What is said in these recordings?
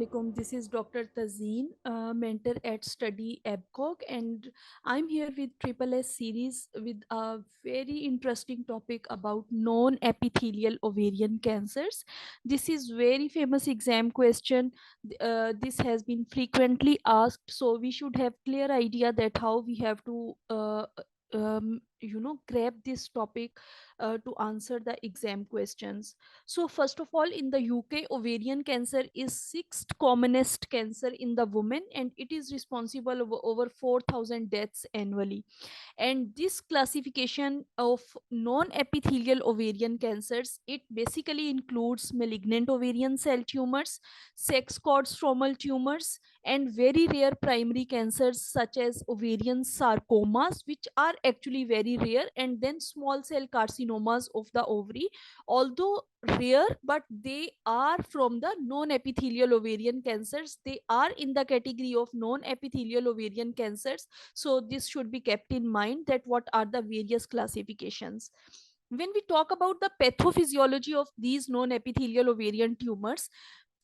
alaikum. This is Dr. Tazeen, mentor at Study ABCOG, and I'm here with Triple S series with a very interesting topic about non-epithelial ovarian cancers. This is very famous exam question. This has been frequently asked, so we should have clear idea that how we have to grab this topic to answer the exam questions. So first of all, in the UK, ovarian cancer is sixth commonest cancer in the woman, and it is responsible over 4,000 deaths annually. And this classification of non-epithelial ovarian cancers, it basically includes malignant ovarian cell tumors, sex cord stromal tumors, and very rare primary cancers such as ovarian sarcomas, which are actually very rare, and then small cell carcinomas of the ovary, although rare, but they are from the non-epithelial ovarian cancers. They are in the category of non-epithelial ovarian cancers, so this should be kept in mind that what are the various classifications. When we talk about the pathophysiology of these non-epithelial ovarian tumors,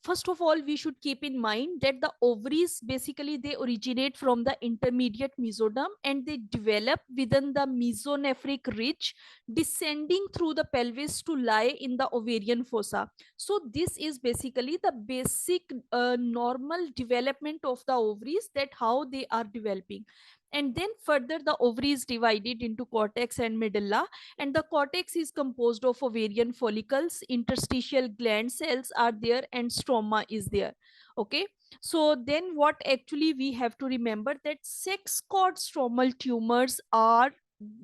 first of all we should keep in mind that the ovaries basically they originate from the intermediate mesoderm, and they develop within the mesonephric ridge, descending through the pelvis to lie in the ovarian fossa. So this is basically the basic normal development of the ovaries, that how they are developing. And then further the ovary is divided into cortex and medulla, and the cortex is composed of ovarian follicles, interstitial gland cells are there, and stroma is there. Okay, so then what actually we have to remember, that sex cord stromal tumors are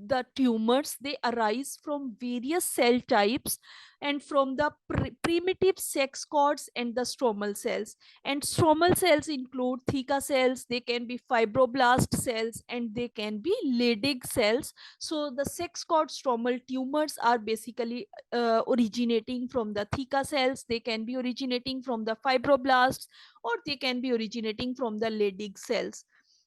the tumors, they arise from various cell types and from the primitive sex cords and the stromal cells. And stromal cells include theca cells, they can be fibroblast cells, and they can be Leydig cells. So the sex cord stromal tumors are basically originating from the theca cells, they can be originating from the fibroblasts, or they can be originating from the Leydig cells.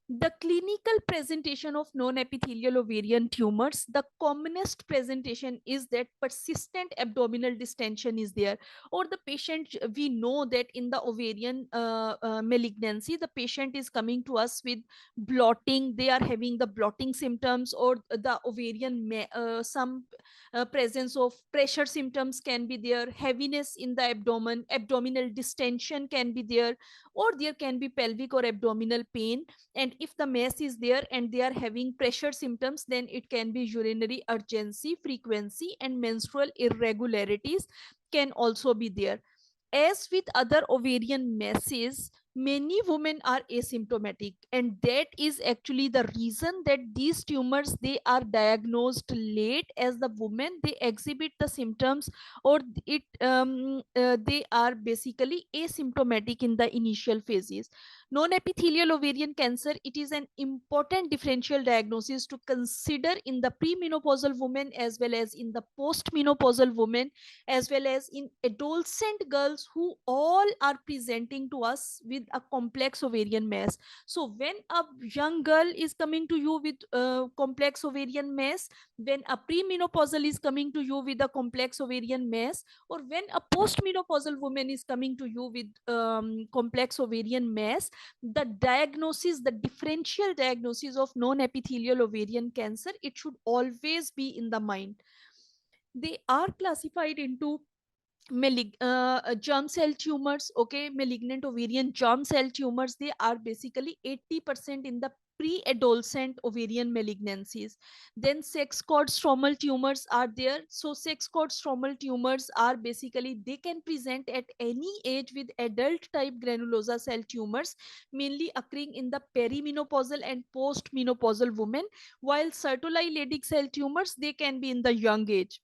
The clinical presentation of non-epithelial ovarian tumors, the commonest presentation is that persistent abdominal distension is there, or the patient, we know that in the ovarian malignancy, the patient is coming to us with blotting, they are having the blotting symptoms, or the ovarian some presence of pressure symptoms can be there, heaviness in the abdomen, abdominal distension can be there, or there can be pelvic or abdominal pain. And if the mass is there and they are having pressure symptoms, then it can be urinary urgency, frequency, and menstrual irregularities can also be there. As with other ovarian masses, many women are asymptomatic, and that is actually the reason that these tumors they are diagnosed late. As the women they exhibit the symptoms, or they are basically asymptomatic in the initial phases. Non-epithelial ovarian cancer, it is an important differential diagnosis to consider in the premenopausal women as well as in the postmenopausal women, as well as in adolescent girls who all are presenting to us with a complex ovarian mass. So when a young girl is coming to you with complex ovarian mass, when a premenopausal is coming to you with a complex ovarian mass, or when a postmenopausal woman is coming to you with complex ovarian mass, the diagnosis, the differential diagnosis of non-epithelial ovarian cancer, it should always be in the mind. They are classified into germ cell tumors. Okay, malignant ovarian germ cell tumors, they are basically 80% in the pre-adolescent ovarian malignancies. Then sex cord stromal tumors are there. So sex cord stromal tumors are basically, they can present at any age with adult type granulosa cell tumors, mainly occurring in the perimenopausal and postmenopausal women, while Sertoli Leydig cell tumors, they can be in the young age.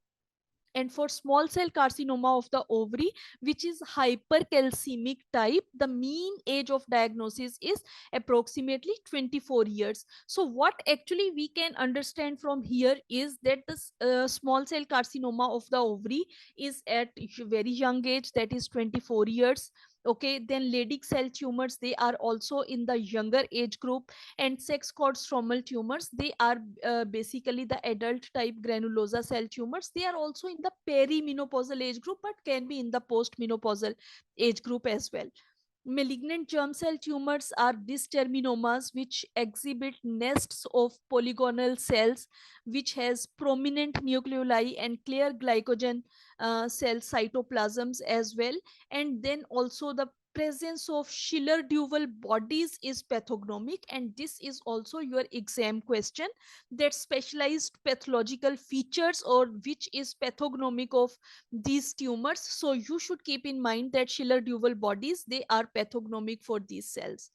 And for small cell carcinoma of the ovary, which is hypercalcemic type, the mean age of diagnosis is approximately 24 years. So what actually we can understand from here is that the small cell carcinoma of the ovary is at very young age, that is 24 years. Okay, then Leydig cell tumors, they are also in the younger age group. And sex cord stromal tumors, they are basically the adult type granulosa cell tumors, they are also in the perimenopausal age group, but can be in the postmenopausal age group as well. Malignant germ cell tumors are dysgerminomas which exhibit nests of polygonal cells which has prominent nucleoli and clear glycogen cell cytoplasms as well. And then also the presence of Schiller-Duval bodies is pathognomic, and this is also your exam question, that specialized pathological features or which is pathognomic of these tumors. So you should keep in mind that Schiller-Duval bodies, they are pathognomic for these cells.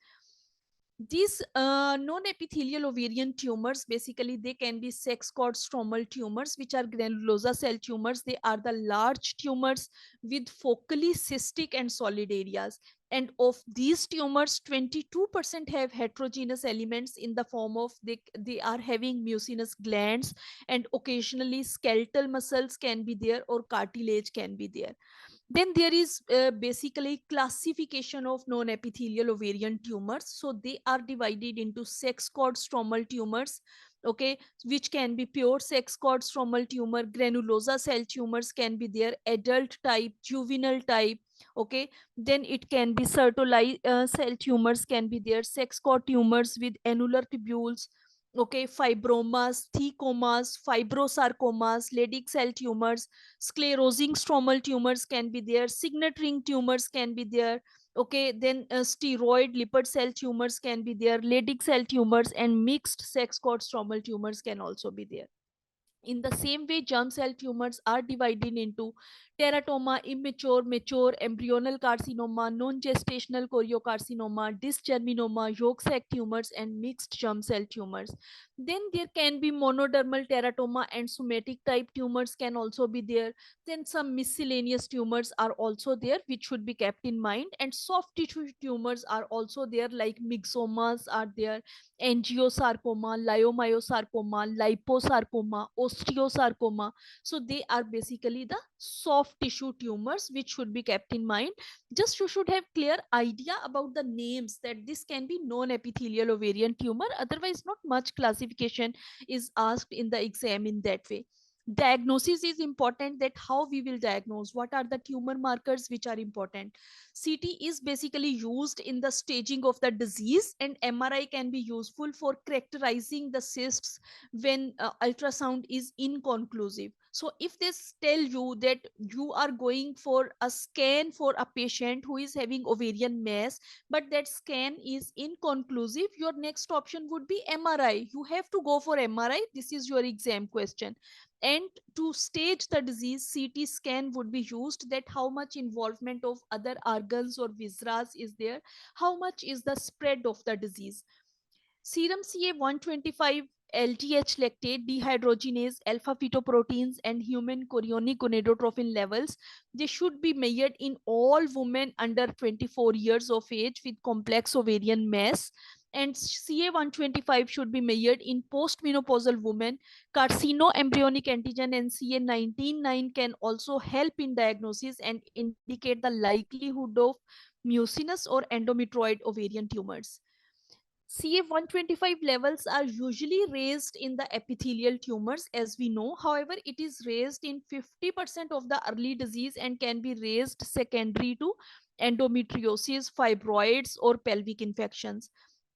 These non-epithelial ovarian tumors, basically they can be sex cord stromal tumors, which are granulosa cell tumors. They are the large tumors with focally cystic and solid areas. And of these tumors, 22% have heterogeneous elements in the form of they are having mucinous glands, and occasionally skeletal muscles can be there or cartilage can be there. Then there is basically classification of non-epithelial ovarian tumors. So they are divided into sex cord stromal tumors, okay, which can be pure sex cord stromal tumor. Granulosa cell tumors can be there, adult type, juvenile type, okay. Then it can be sertoli cell tumors can be there, sex cord tumors with annular tubules, okay, fibromas, thecomas, fibrosarcomas, Leydig cell tumors, sclerosing stromal tumors can be there, signet ring tumors can be there, okay. Then steroid lipid cell tumors can be there, Leydig cell tumors, and mixed sex cord stromal tumors can also be there. In the same way, germ cell tumors are divided into teratoma, immature, mature, embryonal carcinoma, non-gestational choriocarcinoma, dysgerminoma, yolk sac tumors, and mixed germ cell tumors. Then there can be monodermal teratoma and somatic type tumors can also be there. Then some miscellaneous tumors are also there, which should be kept in mind. And soft tissue tumors are also there, like myxomas are there, angiosarcoma, leiomyosarcoma, liposarcoma, osteosarcoma. So they are basically the soft tissue tumors which should be kept in mind. Just you should have clear idea about the names, that this can be non-epithelial ovarian tumor. Otherwise, not much classification is asked in the exam in that way. Diagnosis is important, that how we will diagnose, what are the tumor markers which are important. CT is basically used in the staging of the disease, and MRI can be useful for characterizing the cysts when ultrasound is inconclusive. So if they tell you that you are going for a scan for a patient who is having ovarian mass, but that scan is inconclusive, your next option would be MRI. You have to go for MRI. This is your exam question. And to stage the disease, CT scan would be used, that how much involvement of other organs or viscera is there, how much is the spread of the disease. Serum CA-125, LDH lactate, dehydrogenase, alpha fetoproteins, and human chorionic gonadotrophin levels, they should be measured in all women under 24 years of age with complex ovarian mass. And CA-125 should be measured in postmenopausal women. Carcinoembryonic antigen and CA-19-9 can also help in diagnosis and indicate the likelihood of mucinous or endometrioid ovarian tumors. CA-125 levels are usually raised in the epithelial tumors, as we know. However, it is raised in 50% of the early disease and can be raised secondary to endometriosis, fibroids, or pelvic infections.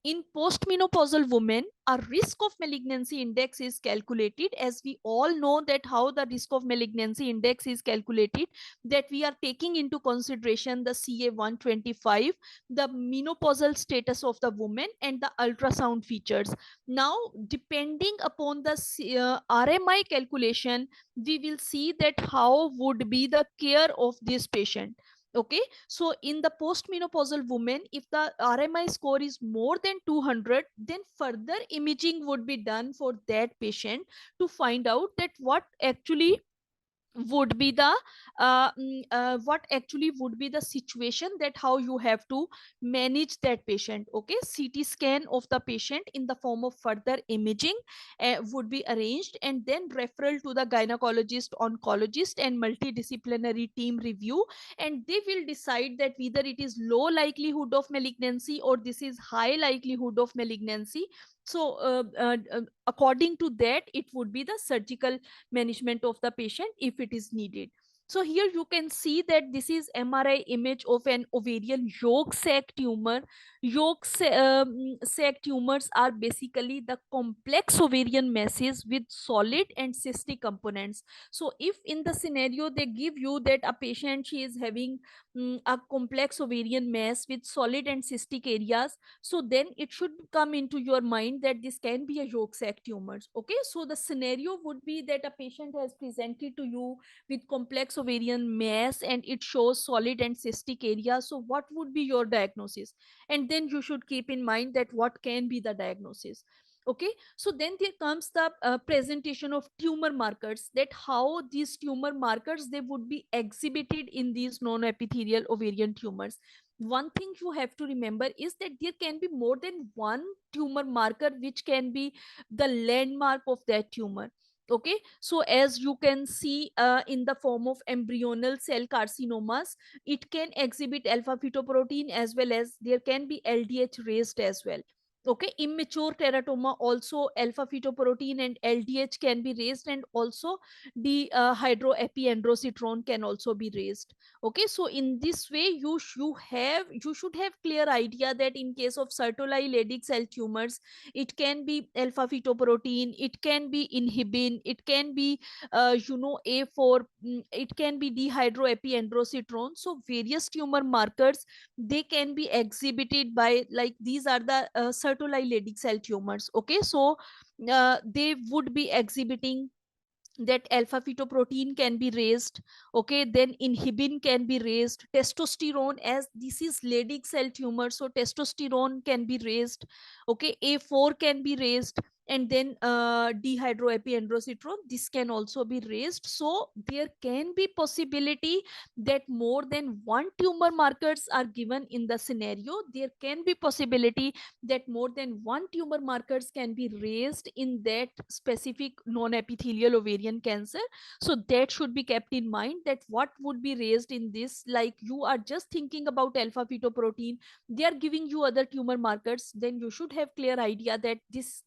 In postmenopausal women, a risk of malignancy index is calculated. As we all know that how the risk of malignancy index is calculated, that we are taking into consideration the CA-125, the menopausal status of the woman, and the ultrasound features. Now, depending upon the RMI calculation, we will see that how would be the care of this patient. Okay, so in the postmenopausal woman, if the RMI score is more than 200, then further imaging would be done for that patient to find out that would be the what actually would be the situation, that how you have to manage that patient. Okay, CT scan of the patient in the form of further imaging would be arranged, and then referral to the gynecologist, oncologist, and multidisciplinary team review, and they will decide that whether it is low likelihood of malignancy or this is high likelihood of malignancy. So according to that, it would be the surgical management of the patient if it is needed. So here you can see that this is MRI image of an ovarian yolk sac tumor. Sac tumors are basically the complex ovarian masses with solid and cystic components. So if in the scenario they give you that a patient, she is having a complex ovarian mass with solid and cystic areas, so then it should come into your mind that this can be a yolk sac tumors. Okay, so the scenario would be that a patient has presented to you with complex ovarian mass and it shows solid and cystic area, so what would be your diagnosis? And then you should keep in mind that what can be the diagnosis. Okay, so then there comes the presentation of tumor markers, that how these tumor markers they would be exhibited in these non-epithelial ovarian tumors. One thing you have to remember is that there can be more than one tumor marker which can be the landmark of that tumor. Okay, so as you can see in the form of embryonal cell carcinomas, it can exhibit alpha fetoprotein as well as there can be LDH raised as well. Okay, immature teratoma also alpha fetoprotein and LDH can be raised, and also the hydroepiandrosterone can also be raised. Okay, so in this way you should have clear idea that in case of Sertoli Leydig cell tumors, it can be alpha fetoprotein, it can be inhibin, it can be A4, it can be dehydroepiandrosterone. So various tumor markers they can be exhibited by, like these are the Sertoli Leydig cell tumors. Okay, so they would be exhibiting that alpha fetoprotein can be raised. Okay, then inhibin can be raised, testosterone, as this is Leydig cell tumor, so testosterone can be raised. Okay, A4 can be raised, and then dehydroepiandrosterone, this can also be raised. So there can be possibility that more than one tumor markers are given in the scenario. There can be possibility that more than one tumor markers can be raised in that specific non-epithelial ovarian cancer. So that should be kept in mind, that what would be raised in this, like you are just thinking about alpha fetoprotein, they are giving you other tumor markers, then you should have clear idea that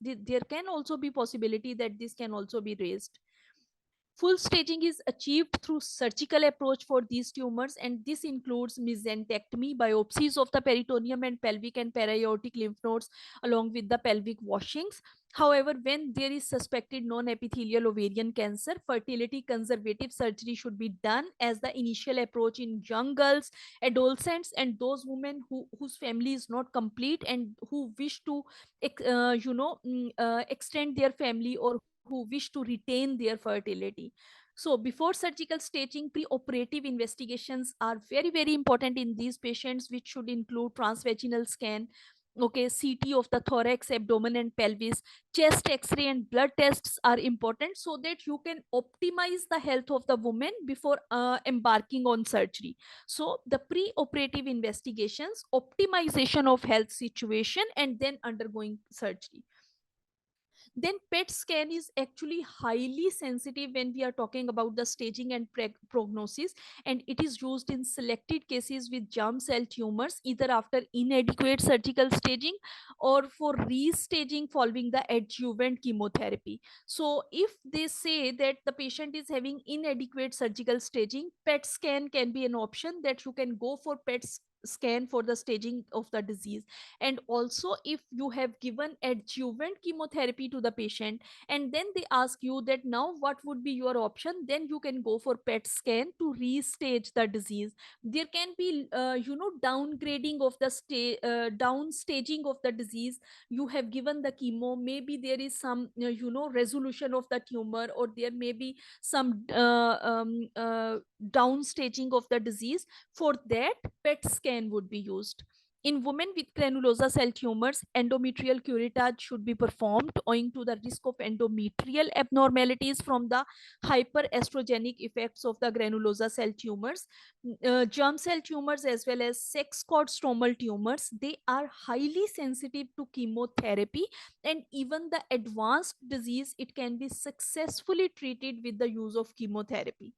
there can also be possibility that this can also be raised. Full staging is achieved through surgical approach for these tumors, and this includes mesenterectomy, biopsies of the peritoneum and pelvic and para-aortic lymph nodes, along with the pelvic washings. However, when there is suspected non-epithelial ovarian cancer, fertility conservative surgery should be done as the initial approach in young girls, adolescents, and those women whose family is not complete and who wish to extend their family, or who wish to retain their fertility. So before surgical staging, preoperative investigations are very, very important in these patients, which should include transvaginal scan, okay, CT of the thorax, abdomen, and pelvis, chest X-ray, and blood tests are important, so that you can optimize the health of the woman before embarking on surgery. So the preoperative investigations, optimization of health situation, and then undergoing surgery. Then PET scan is actually highly sensitive when we are talking about the staging and prognosis, and it is used in selected cases with germ cell tumors, either after inadequate surgical staging or for restaging following the adjuvant chemotherapy. So if they say that the patient is having inadequate surgical staging, PET scan can be an option, that you can go for scan for the staging of the disease. And also, if you have given adjuvant chemotherapy to the patient and then they ask you that now what would be your option, then you can go for PET scan to restage the disease. There can be downgrading of the down staging of the disease. You have given the chemo, maybe there is some resolution of the tumor, or there may be some down staging of the disease. For that, PET scan would be used. In women with granulosa cell tumors, endometrial curettage should be performed owing to the risk of endometrial abnormalities from the hyperestrogenic effects of the granulosa cell tumors. Germ cell tumors as well as sex cord stromal tumors, they are highly sensitive to chemotherapy, and even the advanced disease, it can be successfully treated with the use of chemotherapy.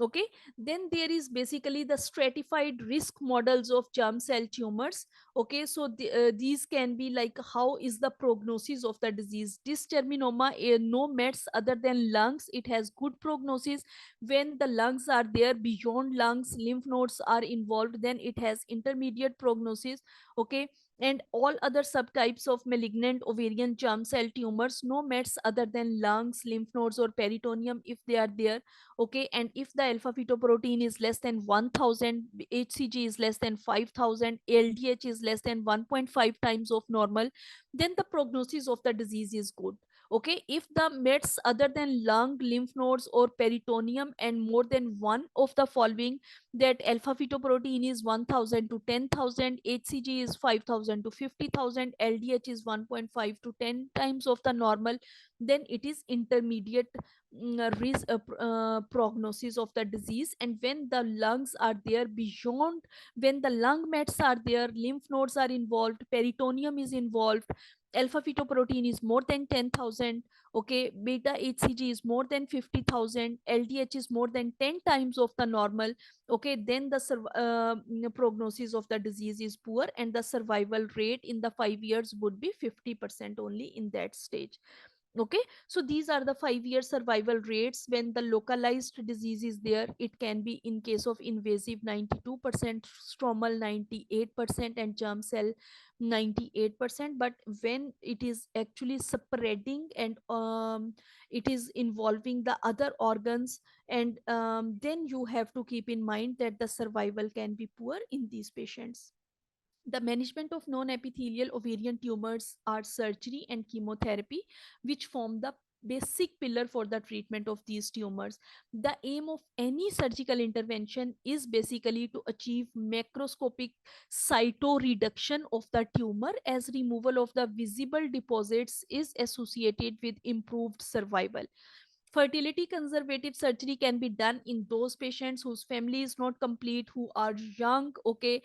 Okay, then there is basically the stratified risk models of germ cell tumors. Okay, so these can be like, how is the prognosis of the disease? Dysgerminoma, no mets other than lungs, it has good prognosis. When the lungs are there, beyond lungs lymph nodes are involved, then it has intermediate prognosis. Okay, and all other subtypes of malignant ovarian germ cell tumors, no mets other than lungs, lymph nodes, or peritoneum if they are there. Okay, and if the alpha fetoprotein is less than 1000, hcg is less than 5000, ldh is less than 1.5 times of normal, then the prognosis of the disease is good. Okay, if the mets other than lung, lymph nodes, or peritoneum and more than one of the following, that alpha fetoprotein is 1000 to 10000, hcg is 5000 to 50000, ldh is 1.5 to 10 times of the normal, then it is intermediate prognosis of the disease. And when the lungs are there, beyond, when the lung mets are there, lymph nodes are involved, peritoneum is involved, alpha fetoprotein is more than 10000, okay, beta hcg is more than 50000, ldh is more than 10 times of the normal, okay, then the prognosis of the disease is poor, and the survival rate in the 5 years would be 50% only in that stage. Okay, so these are the 5-year survival rates when the localized disease is there. It can be in case of invasive 92%, stromal 98%, and germ cell 98%. But when it is actually spreading and it is involving the other organs, and then you have to keep in mind that the survival can be poor in these patients. The management of non-epithelial ovarian tumors are surgery and chemotherapy, which form the basic pillar for the treatment of these tumors. The aim of any surgical intervention is basically to achieve macroscopic cytoreduction of the tumor, as removal of the visible deposits is associated with improved survival. Fertility conservative surgery can be done in those patients whose family is not complete, who are young. Okay,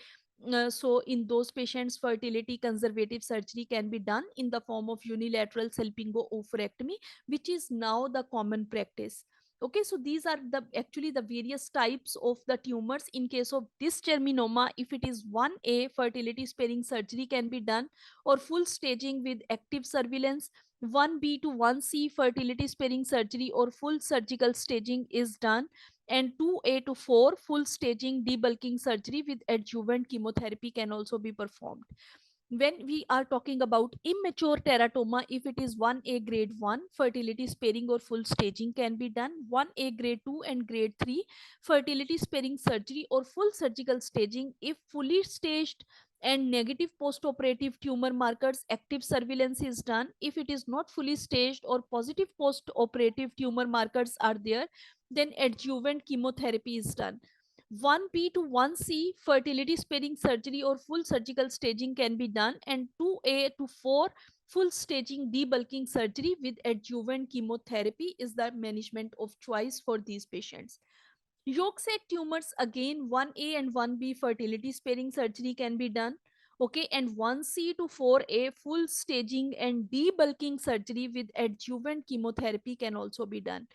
so in those patients, fertility conservative surgery can be done in the form of unilateral salpingo-oophorectomy, which is now the common practice. Okay, so these are the actually the various types of the tumors. In case of dysgerminoma, if it is 1A, fertility sparing surgery can be done, or full staging with active surveillance. 1B to 1C, fertility sparing surgery or full surgical staging is done, and 2A to 4, full staging debulking surgery with adjuvant chemotherapy can also be performed. When we are talking about immature teratoma, if it is 1A grade 1, fertility sparing or full staging can be done. 1A grade 2 and grade 3, fertility sparing surgery or full surgical staging. If fully staged and negative post-operative tumor markers, active surveillance is done. If it is not fully staged or positive post-operative tumor markers are there, then adjuvant chemotherapy is done. 1B to 1C, fertility sparing surgery or full surgical staging can be done, and 2A to 4, full staging debulking surgery with adjuvant chemotherapy is the management of choice for these patients. Yolk sac tumors, again 1A and 1B, fertility sparing surgery can be done. Okay, and 1C to 4A, full staging and debulking surgery with adjuvant chemotherapy can also be done.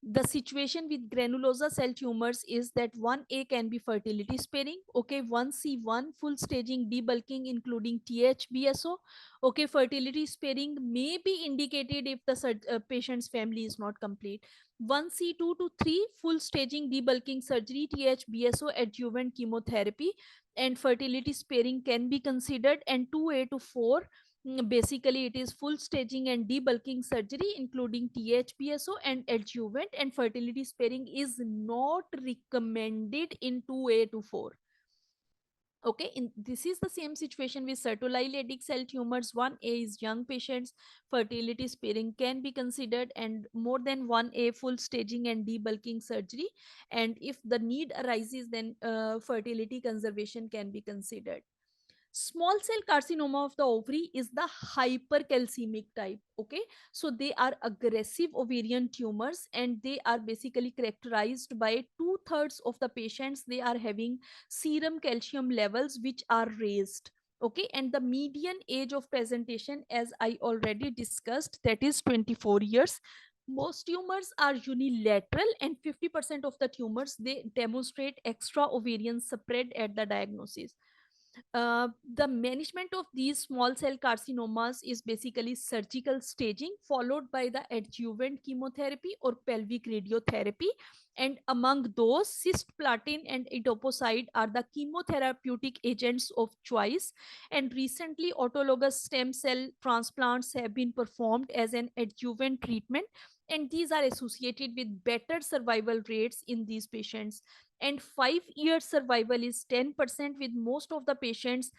The situation with granulosa cell tumors is that 1A can be fertility sparing. Okay, 1C1, full staging debulking including THBSO. Okay, fertility sparing may be indicated if the patient's family is not complete. 1C2 to 3, full staging debulking surgery, THBSO, adjuvant chemotherapy, and fertility sparing can be considered. And 2A to 4, basically it is full staging and debulking surgery including THPSO and adjuvant, and fertility sparing is not recommended in 2A to 4. Okay, this is the same situation with sertoli cell tumors. 1A is young patients, fertility sparing can be considered, and more than 1A, full staging and debulking surgery, and if the need arises, then fertility conservation can be considered. Small cell carcinoma of the ovary is the hypercalcemic type. Okay, so they are aggressive ovarian tumors, and they are basically characterized by two-thirds of the patients, they are having serum calcium levels which are raised. Okay, and the median age of presentation, as I already discussed, that is 24 years. Most tumors are unilateral, and 50% of the tumors they demonstrate extra ovarian spread at the diagnosis. The management of these small cell carcinomas is basically surgical staging followed by the adjuvant chemotherapy or pelvic radiotherapy. And among those, cisplatin and etoposide are the chemotherapeutic agents of choice. And recently, autologous stem cell transplants have been performed as an adjuvant treatment, and these are associated with better survival rates in these patients. And 5 year survival is 10%, with most of the patients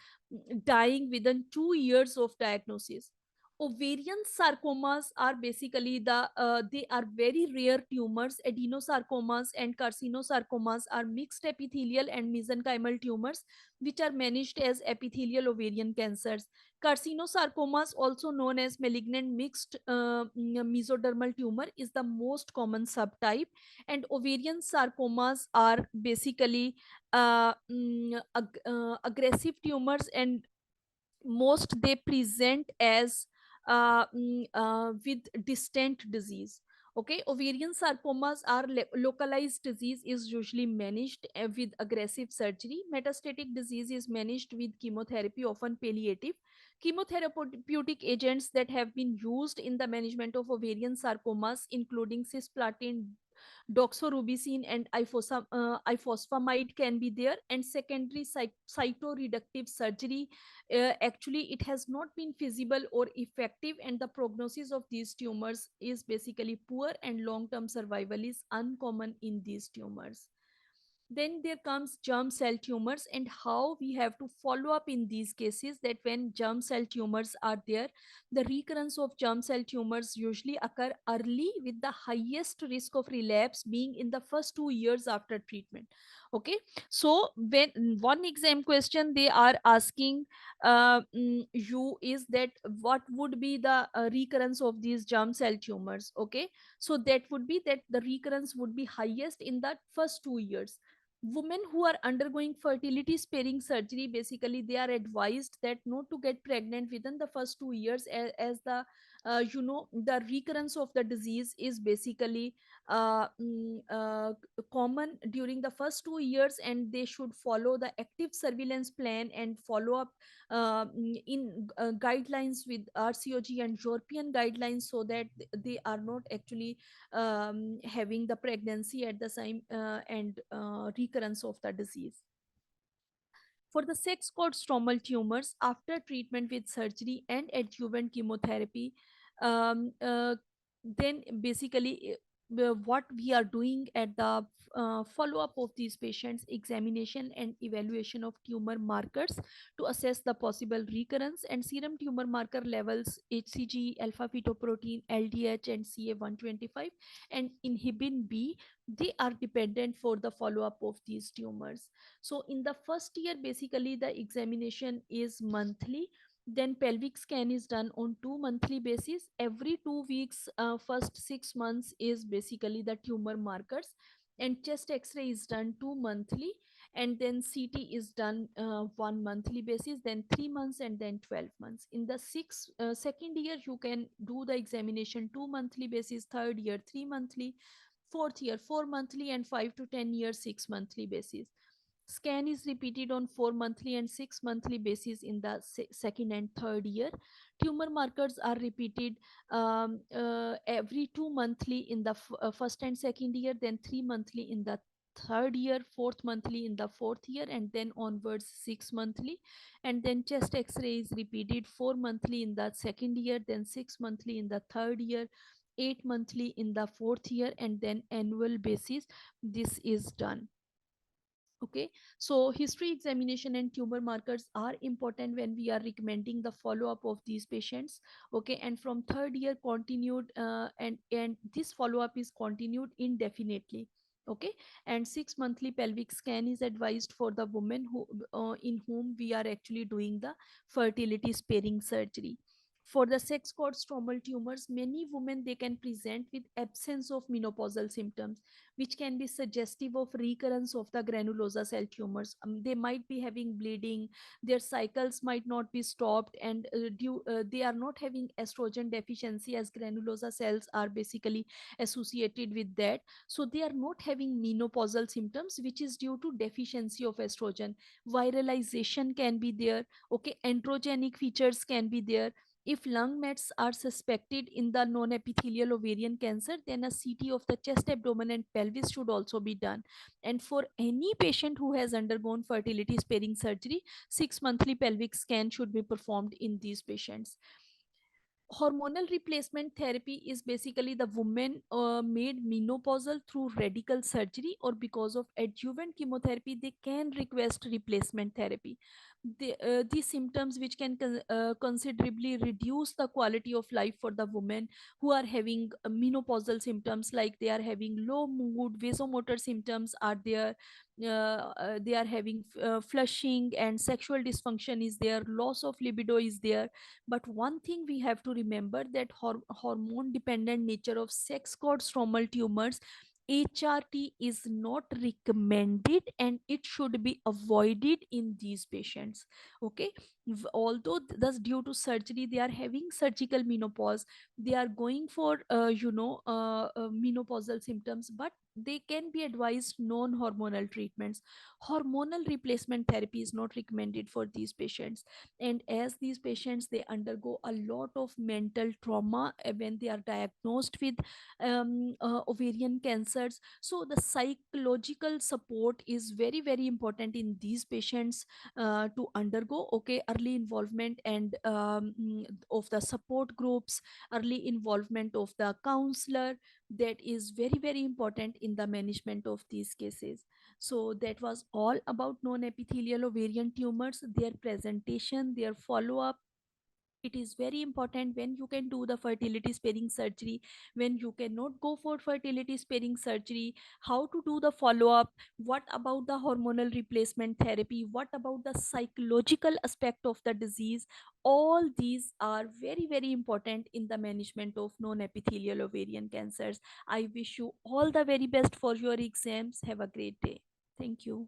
dying within 2 years of diagnosis. Ovarian sarcomas are basically they are very rare tumors. Adenosarcomas and carcinosarcomas are mixed epithelial and mesenchymal tumors which are managed as epithelial ovarian cancers. Carcinosarcomas, also known as malignant mixed mesodermal tumor, is the most common subtype. And ovarian sarcomas are basically aggressive tumors, and most they present as with distant disease. Okay, ovarian sarcomas are localized disease is usually managed with aggressive surgery. Metastatic disease is managed with chemotherapy, often palliative. Chemotherapeutic agents that have been used in the management of ovarian sarcomas including cisplatin, doxorubicin, and ifosfamide can be there. And secondary cytoreductive surgery, actually it has not been feasible or effective, and the prognosis of these tumors is basically poor, and long term survival is uncommon in these tumors. Then there comes germ cell tumors, and how we have to follow up in these cases. That when germ cell tumors are there, the recurrence of germ cell tumors usually occur early, with the highest risk of relapse being in the first 2 years after treatment. Okay, so when one exam question they are asking you is that what would be the recurrence of these germ cell tumors. Okay, so that would be that the recurrence would be highest in that first 2 years. Women who are undergoing fertility sparing surgery, basically they are advised that not to get pregnant within the first 2 years, as the the recurrence of the disease is basically common during the first 2 years, and they should follow the active surveillance plan and follow up in guidelines with RCOG and European guidelines, so that they are not actually having the pregnancy at the same and recurrence of the disease. For the sex cord stromal tumors, after treatment with surgery and adjuvant chemotherapy, then basically what we are doing at the follow up of these patients, examination and evaluation of tumor markers to assess the possible recurrence, and serum tumor marker levels HCG, alpha fetoprotein, LDH, and CA125, and inhibin B, they are dependent for the follow up of these tumors. So in the first year, basically the examination is monthly. Then pelvic scan is done on 2 monthly basis. Every 2 weeks, first 6 months is basically the tumor markers, and chest X-ray is done 2 monthly, and then CT is done 1 monthly basis, then 3 months, and then 12 months. In the second year, you can do the examination 2 monthly basis, third year 3 monthly, fourth year 4 monthly, and 5 to 10 years 6 monthly basis. Scan is repeated on 4 monthly and 6 monthly basis in the second and third year. Tumor markers are repeated every 2 monthly in the first and second year, then 3 monthly in the third year, fourth monthly in the fourth year, and then onwards 6 monthly. And then chest X-ray is repeated 4 monthly in the second year, then 6 monthly in the third year, 8 monthly in the fourth year, and then annual basis this is done. Okay, so history examination and tumor markers are important when we are recommending the follow up of these patients. Okay, and from third year continued, and this follow up is continued indefinitely. Okay, and 6 monthly pelvic scan is advised for the women who in whom we are actually doing the fertility sparing surgery. For the sex cord stromal tumors, many women they can present with absence of menopausal symptoms, which can be suggestive of recurrence of the granulosa cell tumors. They might be having bleeding, their cycles might not be stopped, and they are not having estrogen deficiency, as granulosa cells are basically associated with that. So they are not having menopausal symptoms, which is due to deficiency of estrogen. Viralization can be there. Okay, androgenic features can be there. If lung mets are suspected in the non-epithelial ovarian cancer, then a CT of the chest, abdomen, and pelvis should also be done. And for any patient who has undergone fertility sparing surgery, 6 monthly pelvic scan should be performed in these patients. Hormonal replacement therapy is basically the woman made menopausal through radical surgery, or because of adjuvant chemotherapy they can request replacement therapy. These symptoms which can considerably reduce the quality of life for the women who are having menopausal symptoms, like they are having low mood, vasomotor symptoms are there, they are having flushing, and sexual dysfunction is there, loss of libido is there. But one thing we have to remember, that hormone dependent nature of sex cord stromal tumors, HRT is not recommended and it should be avoided in these patients. Okay, although thus due to surgery they are having surgical menopause, they are going for menopausal symptoms, but they can be advised non-hormonal treatments. Hormonal replacement therapy is not recommended for these patients. And as these patients they undergo a lot of mental trauma when they are diagnosed with ovarian cancers, so the psychological support is very very important in these patients to undergo. Okay, early involvement and of the support groups, early involvement of the counselor, that is very very important in the management of these cases. So that was all about non-epithelial ovarian tumors, their presentation, their follow-up. It is very important when you can do the fertility sparing surgery, when you cannot go for fertility sparing surgery, how to do the follow up, what about the hormonal replacement therapy, what about the psychological aspect of the disease. All these are very very important in the management of non epithelial ovarian cancers. I wish you all the very best for your exams. Have a great day. Thank you.